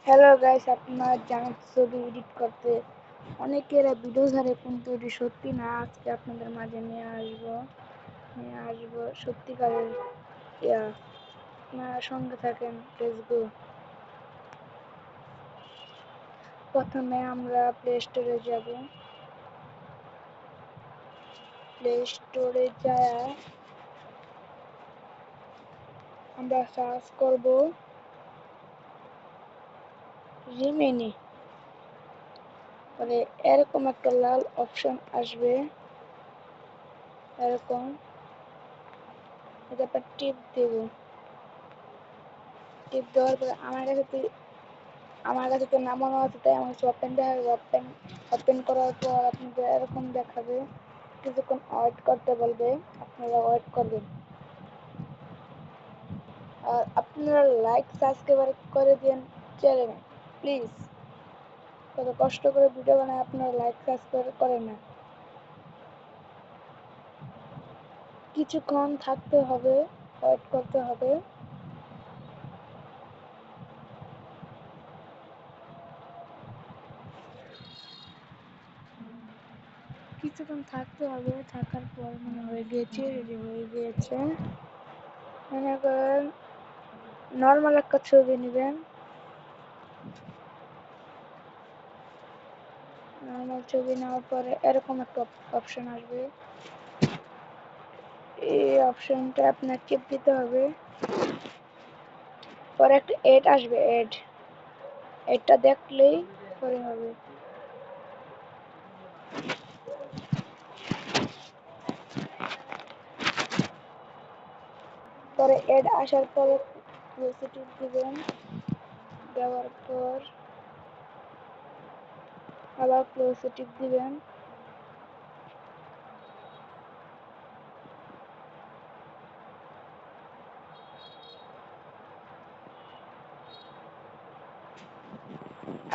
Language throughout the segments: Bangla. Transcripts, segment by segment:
হ্যালো গাইস, আপনারা জানেন ছবি এডিট করতে অনেকের ভিডিও ছাড়ে, কিন্তু এটি সত্যি না। আজকে আপনাদের মাঝে নিয়ে আসবো সত্যিকারের ইয়া। আপনারা সঙ্গে থাকেন, লেটস গো। প্রথমে আমরা প্লে স্টোরে যাব। প্লে স্টোরে যায় আমরা সার্চ করব রিমিনি। পরে এরকম একটা লাল অপশন আসবে, এরকম। এটা টিপ দেব। টিপ দেওয়ার পরে আমার কাছে তো নামানো আছে, তাই আমার ওপেন দেখাবে। ওপেন করার পর আপনাদের এরকম দেখাবে, কিছুক্ষণ ওয়েট করতে বলবে, আপনারা ওয়েট করবেন। আর আপনারা লাইক সাবস্ক্রাইব করে দিন চ্যানেলে প্লিজ। কত কষ্ট করে ভিডিও বানায়, আপনারা লাইক সাবস্ক্রাইব করেন না। কিছুক্ষণ থাকতে হবে, ওয়েট করতে হবে। কিছুক্ষণ থাকতে হবে, থাকার পর মনে হয়ে গিয়েছে, রেডি হয়ে গিয়েছে। মনে করেন নর্মাল একটা ছবি নেবেন। নর্মাল ছবি নেওয়ার পরে এরকম একটা অপশন আসবে। এই অপশনটা আপনার টিপ দিতে হবে। পরে একটা এড আসবে, এডটা দেখলেই পরে হবে। পরে এড আসার পরে ক্লোজে টিপ দিবেন। দেওয়ার পর আবার ক্লোজে টিপ দিবেন।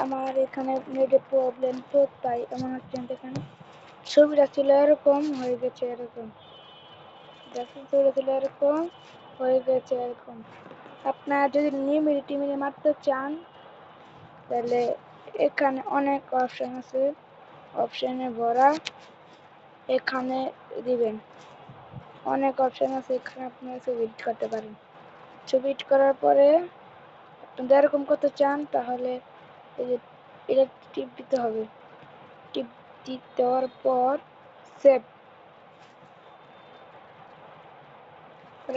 আমার এখানে নেটের প্রবলেম তো, তাই এমন হচ্ছে। দেখেন ছবিটা ছিল এরকম, হয়ে গেছে এরকম। দেখেন ছবিটা ছিল এরকম, হয়ে গেছে এরকম। আপনারা যদি টিমিনি মারতে চান, তাহলে এখানে অনেক অপশন আছে, অপশনে ভরা, এখানে দিবেন। অনেক অপশন আছে, এখানে আপনারা ছবি এডিট করতে পারেন। ছবি এডিট করার পরে আপনারা এরকম করতে চান, তাহলে এই যে এটা টিপ দিতে হবে। টিপ দেওয়ার পর সেভ,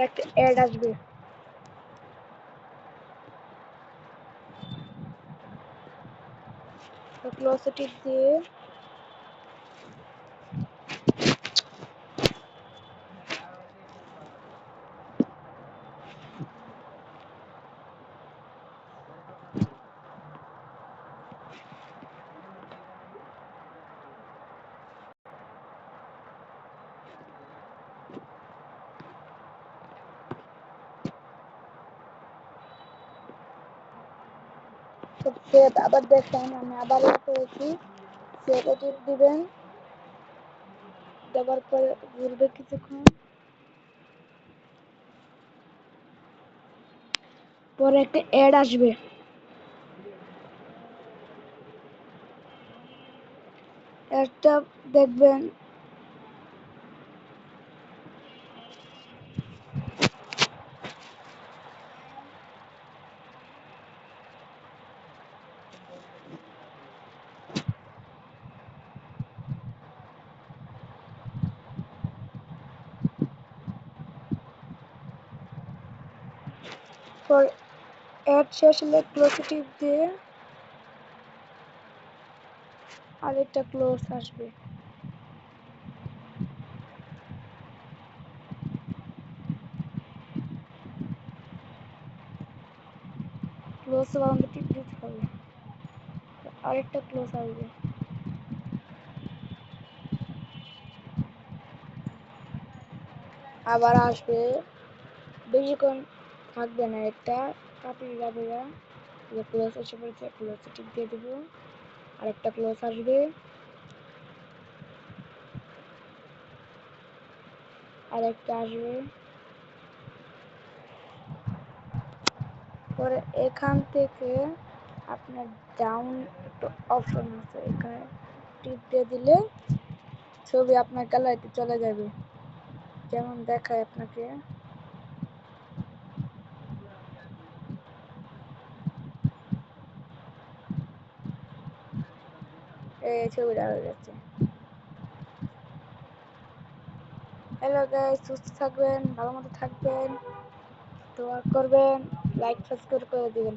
একটা অ্যাড আসবে। ক্লোজ টিপ দিয়ে সেভ। আবার দেখেন আমি আবার করেছি, সেভ টিপ দিবেন। দেওয়ার পরে ঘুরবে কিছুক্ষণ, পরে একটা অ্যাড আসবে। একটা দেখবেন, পর অ্যাড শেষ হলে ক্লোজ টিপ দিয়ে আরেকটা ক্লোজ আসবে। ক্লোজ বাউন্ডে টিপ দিতে হবে, আরেকটা ক্লোজ আসবে। আবার আসবে, বেশিক্ষণ থাকবে না, এটা কাটিয়ে যাবে না। ক্লোজ এসে পড়েছে, ক্লোজ টিপ দিয়ে দেবো, আরেকটা ক্লোজ আসবে, আরেকটা আসবে। পরে এখান থেকে আপনার ডাউন একটা অপশন আছে, এখানে টিপ দিয়ে দিলে ছবি আপনার গ্যালারিতে চলে যাবে। যেমন দেখায় আপনাকে, এই ছবিটা হয়ে গেছে। হ্যালো গাইস, সুস্থ থাকবেন, ভালো মতো থাকবেন, দোয়া করবেন, লাইক সাবস্ক্রাইব করে দিবেন।